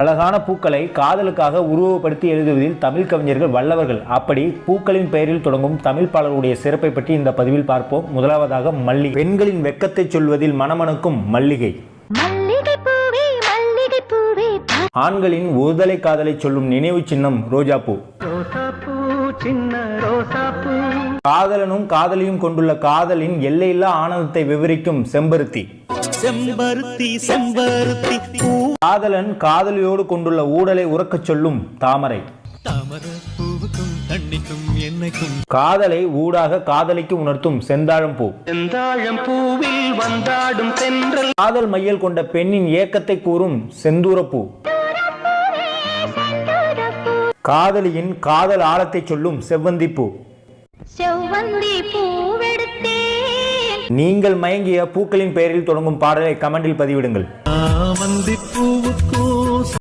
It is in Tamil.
அழகான பூக்களை காதலுக்காக உருவப்படுத்தி எழுதுவதில் தமிழ் கவிஞர்கள் வல்லவர்கள். அப்படி பூக்களின் பெயரில் தொடங்கும் தமிழ் பாடலுடைய சிறப்பை பற்றி இந்த பதிவில் பார்ப்போம். முதலாவதாக மல்லிகை. பெண்களின் வெட்கத்தை சொல்வதில் மணமணக்கும் மல்லிகை. ஆண்களின் ஒருதலை காதலை சொல்லும் நினைவு சின்னம் ரோஜாப்பூ. காதலனும் காதலியும் கொண்டுள்ள காதலின் எல்லையில்லா ஆனந்தத்தை விவரிக்கும் செம்பருத்தி. காதலன் காதலியோடு கொண்டுள்ள ஊடலை உறக்கச் சொல்லும் தாமரை. காதலை ஊடாக காதலிக்கு உணர்த்தும் செந்தாழம்பூ. காதல் மையல் கொண்ட பெண்ணின் ஏக்கத்தை கூறும் செந்தூரப்பூ. காதலியின் காதல் ஆழத்தை சொல்லும் செவ்வந்திப்பூ. நீங்கள் மயங்கிய பூக்களின் பெயரில் தொடங்கும் பாடலை கமெண்டில் பதிவிடுங்கள்.